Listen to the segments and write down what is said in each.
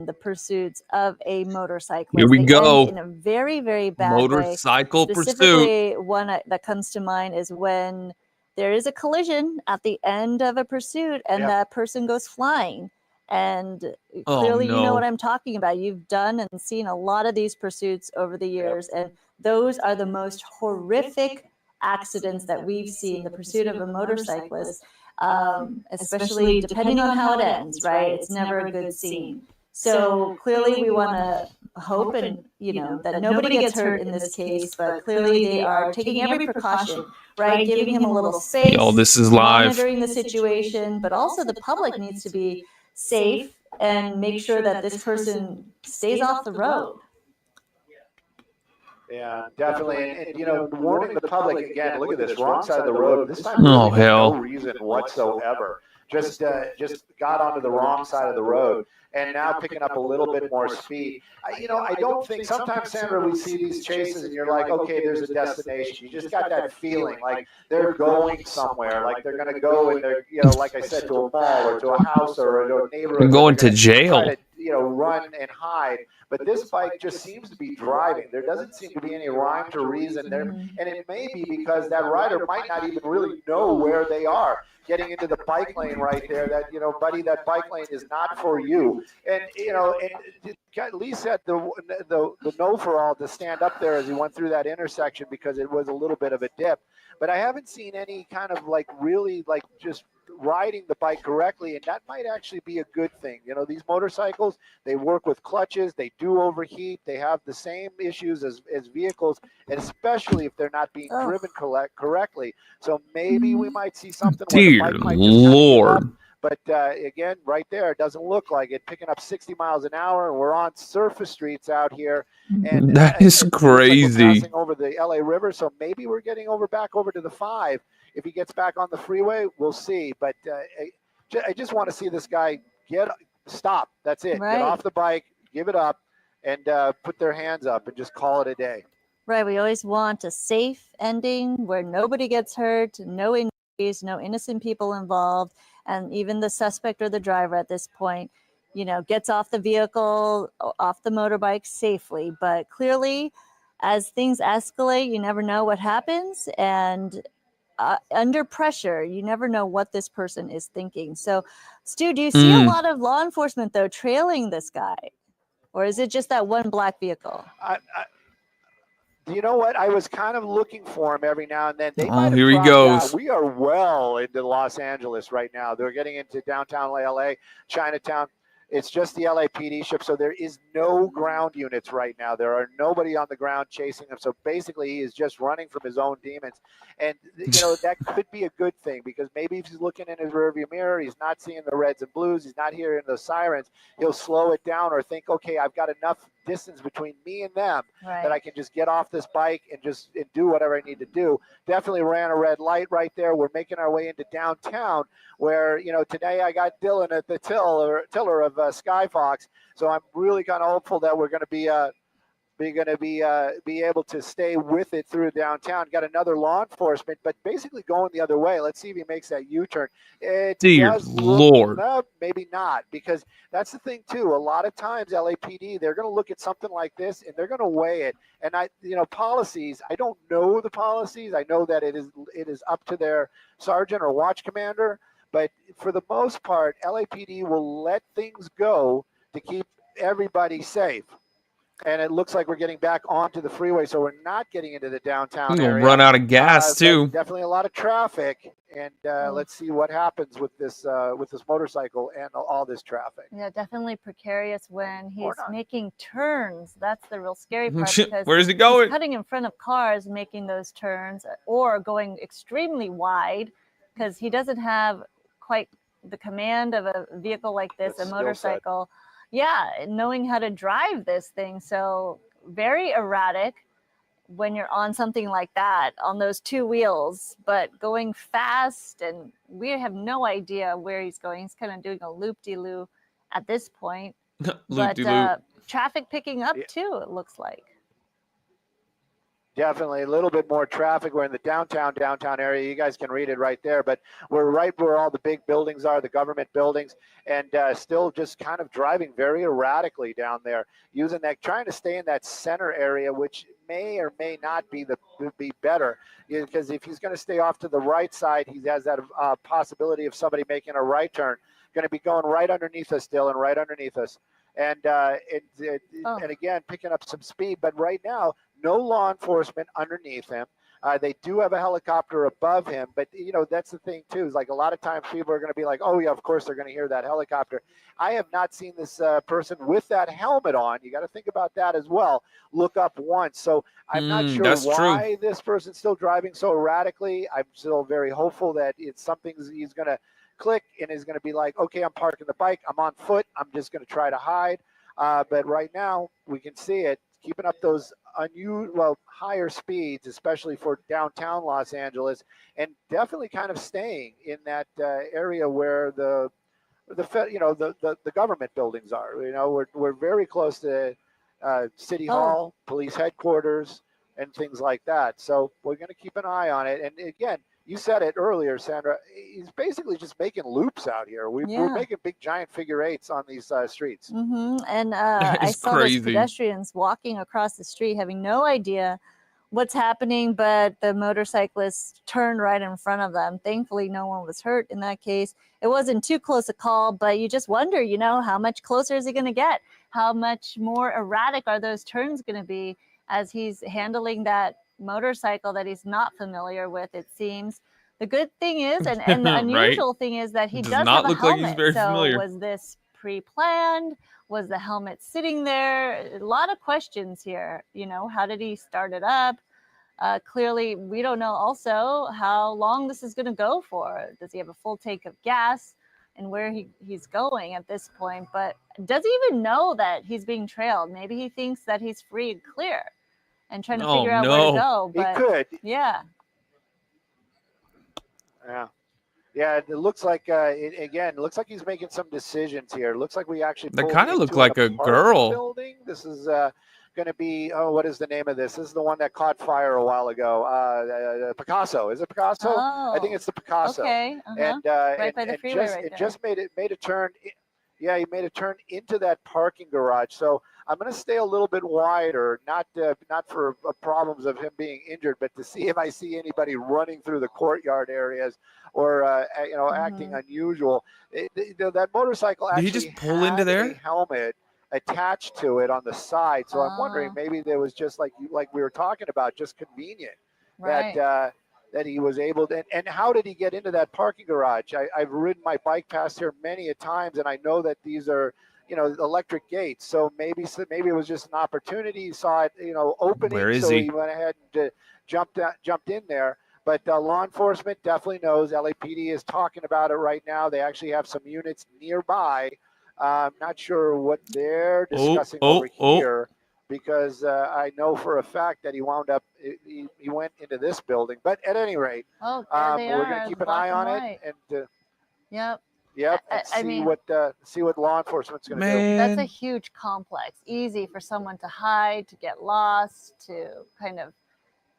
the pursuits of a motorcyclist. Here we They go. end in a very, very bad Motorcycle way. pursuit. Specifically, one that comes to mind is when there is a collision at the end of a pursuit and that person goes flying. And clearly, you know what I'm talking about. You've done and seen a lot of these pursuits over the years, and those are the most horrific accidents that we've seen, the pursuit of a motorcyclist, especially depending on how it ends, right? It's never a good scene. So clearly we want to hope and, that nobody gets hurt in this case, but clearly they are taking every precaution, right? Giving him a little space, this is live. monitoring the situation, but also the public needs to be safe and make sure that this person stays off the road. Yeah, definitely. And warning the public again, look at this, wrong side of the road. This time, really hell. No reason whatsoever. Just got onto the wrong side of the road and now picking up a little bit more speed. I don't think, sometimes, Sandra, we see these chases and you're like, okay, there's a destination. You just got that feeling like they're going somewhere, like they're going to go and they're, like I said, to a mall or to a house or to a neighborhood. They're going to jail. Try to, run and hide. But this bike just seems to be driving. There doesn't seem to be any rhyme to reason there. And it may be because that rider might not even really know where they are. Getting into the bike lane right there, that, buddy, that bike lane is not for you. And, and Lee said the no for all to stand up there as he went through that intersection because it was a little bit of a dip. But I haven't seen any kind of really just riding the bike correctly, and that might actually be a good thing. These motorcycles, they work with clutches, they do overheat, they have the same issues as vehicles, and especially if they're not being driven correctly. So maybe we might see something where the bike might just Lord. But again, right there, it doesn't look like it. Picking up 60 miles an hour, and we're on surface streets out here. And that is crazy. Like passing over the LA River, so maybe we're getting back over to the 5. If he gets back on the freeway, we'll see. But I just want to see this guy stop. That's it. Right. Get off the bike, give it up, and put their hands up and just call it a day. Right. We always want a safe ending where nobody gets hurt, no injuries, no innocent people involved. And even the suspect or the driver at this point, gets off the vehicle, off the motorbike safely. But clearly, as things escalate, you never know what happens. And under pressure, you never know what this person is thinking. So, Stu, do you see a lot of law enforcement, though, trailing this guy? Or is it just that one black vehicle? You know what? I was kind of looking for him every now and then. Here he goes. We are well into Los Angeles right now. They're getting into downtown LA, Chinatown. It's just the LAPD ship, so there is no ground units right now. There are nobody on the ground chasing him. So basically, he is just running from his own demons. And, that could be a good thing because maybe if he's looking in his rearview mirror, he's not seeing the reds and blues, he's not hearing the sirens, he'll slow it down or think, okay, I've got enough distance between me and them that I can just get off this bike and do whatever I need to do. Definitely ran a red light right there. We're making our way into downtown where, today I got Dylan at the tiller of Skyfox. So I'm really kind of hopeful that we're going to be be able to stay with it through downtown. Got another law enforcement, but basically going the other way. Let's see if he makes that U-turn. Dear Lord. Maybe not, because that's the thing too. A lot of times LAPD, they're going to look at something like this and they're going to weigh it. And policies, I don't know the policies. I know that it is up to their sergeant or watch commander. But for the most part, LAPD will let things go to keep everybody safe. And it looks like we're getting back onto the freeway, so we're not getting into the downtown area. Run out of gas too. Definitely a lot of traffic, and let's see what happens with this motorcycle and all this traffic. Yeah, definitely precarious when he's making turns. That's the real scary part. Because where's he going? He's cutting in front of cars, making those turns, or going extremely wide, because he doesn't have quite the command of a vehicle like this, a motorcycle. Yeah, knowing how to drive this thing. So very erratic when you're on something like that, on those two wheels, but going fast, and we have no idea where he's going. He's kind of doing a loop-de-loo at this point. But traffic picking up too, it looks like. Definitely a little bit more traffic. We're in the downtown area. You guys can read it right there, but we're right where all the big buildings are, the government buildings, and still just kind of driving very erratically down there, using that, trying to stay in that center area, which may or may not be better, because if he's going to stay off to the right side, he has that possibility of somebody making a right turn, going to be going right underneath us, Dylan, right underneath us. And and again, picking up some speed, but right now, no law enforcement underneath him. They do have a helicopter above him, but that's the thing too. Is like a lot of times people are going to be like, "Oh yeah, of course they're going to hear that helicopter." I have not seen this person with that helmet on. You got to think about that as well. Look up once, so I'm not sure why this person's still driving so erratically. I'm still very hopeful that it's something he's going to click and is going to be like, "Okay, I'm parking the bike. I'm on foot. I'm just going to try to hide." But right now we can see it keeping up those higher speeds, especially for downtown Los Angeles, and definitely kind of staying in that area where the government buildings are. We're very close to City Hall, police headquarters, and things like that. So we're going to keep an eye on it. And again, you said it earlier, Sandra, he's basically just making loops out here. We're making big giant figure eights on these streets. And I saw those pedestrians walking across the street having no idea what's happening, but the motorcyclist turned right in front of them. Thankfully, no one was hurt in that case. It wasn't too close a call, but you just wonder, how much closer is he going to get? How much more erratic are those turns going to be as he's handling that motorcycle that he's not familiar with, it seems. The good thing is, and the unusual thing is that he does have a helmet. Was this pre-planned? Was the helmet sitting there? A lot of questions here. How did he start it up? Clearly, we don't know also how long this is going to go for. Does he have a full tank of gas? And where he's going at this point? But does he even know that he's being trailed? Maybe he thinks that he's free and clear and trying to figure out where to go. But he could. Yeah. Yeah, it looks like it looks like he's making some decisions here. It looks like we actually they kind of look like a girl building. This is going to be what is the name of this? This is the one that caught fire a while ago. Picasso. Is it Picasso? I think it's the Picasso. Okay. And right by the freeway right there. It just made a turn. Yeah, he made a turn into that parking garage. So I'm going to stay a little bit wider, not for problems of him being injured, but to see if I see anybody running through the courtyard areas or acting unusual. That motorcycle actually did he just pull into there? A helmet attached to it on the side. So I'm wondering maybe there was just like we were talking about, just convenient that he was able to. And how did he get into that parking garage? I've ridden my bike past here many a times, and I know that these are electric gates. So maybe it was just an opportunity. He saw it opening. Where is he went ahead and jumped in there. But law enforcement definitely knows. LAPD is talking about it right now. They actually have some units nearby. I'm not sure what they're discussing over here, because I know for a fact that he wound up, he went into this building. But at any rate, we're going to keep an eye on it. And Yep. And see what law enforcement's going to do. That's a huge complex. Easy for someone to hide, to get lost, to kind of,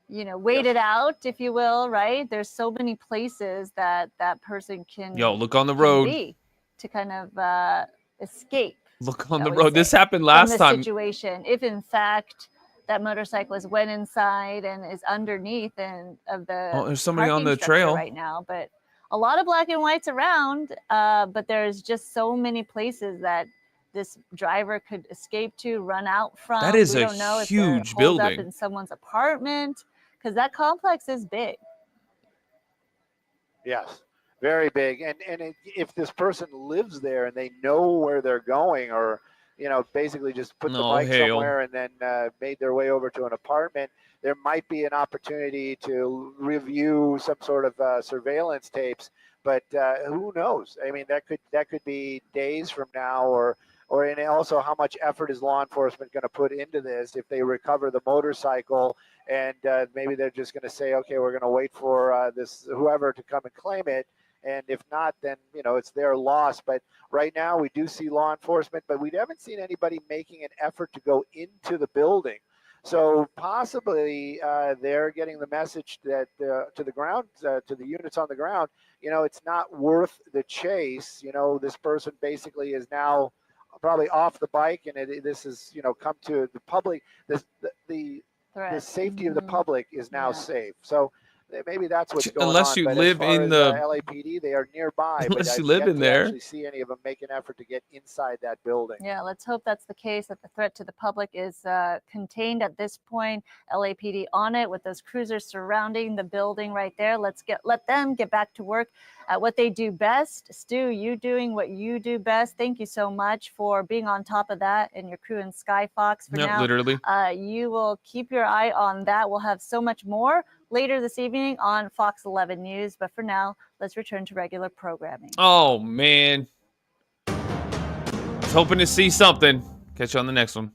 wait it out, if you will, right? There's so many places that person can look on the road to kind of escape. Look on the road. This happened last time. Situation. If in fact that motorcyclist went inside and is underneath of the there's somebody on the trail right now, but a lot of black and whites around, but there's just so many places that this driver could escape to, run out from. That is a huge building. Up in someone's apartment, because that complex is big. Yes, very big. And if this person lives there and they know where they're going, or basically just put the bike somewhere and then made their way over to an apartment, there might be an opportunity to review some sort of surveillance tapes. But who knows? I mean, that could be days from now, and also how much effort is law enforcement going to put into this if they recover the motorcycle, and maybe they're just going to say, okay, we're going to wait for whoever to come and claim it. And if not, then, it's their loss. But right now we do see law enforcement, but we haven't seen anybody making an effort to go into the building. So possibly they're getting the message that to the ground, to the units on the ground, it's not worth the chase. This person basically is now probably off the bike, and this is come to the public. The safety of the public is now safe. So maybe that's what's going unless on. you But live as far in as, the LAPD, they are nearby. unless but you live in there. Actually see any of them make an effort to get inside that building. Yeah, let's hope that's the case, that the threat to the public is contained at this point. LAPD on it with those cruisers surrounding the building right there. Let them get back to work at what they do best. Stu, you doing what you do best. Thank you so much for being on top of that and your crew in Sky Fox. For now, literally. You will keep your eye on that. We'll have so much more later this evening on Fox 11 News. But for now, let's return to regular programming. Oh, man. I was hoping to see something. Catch you on the next one.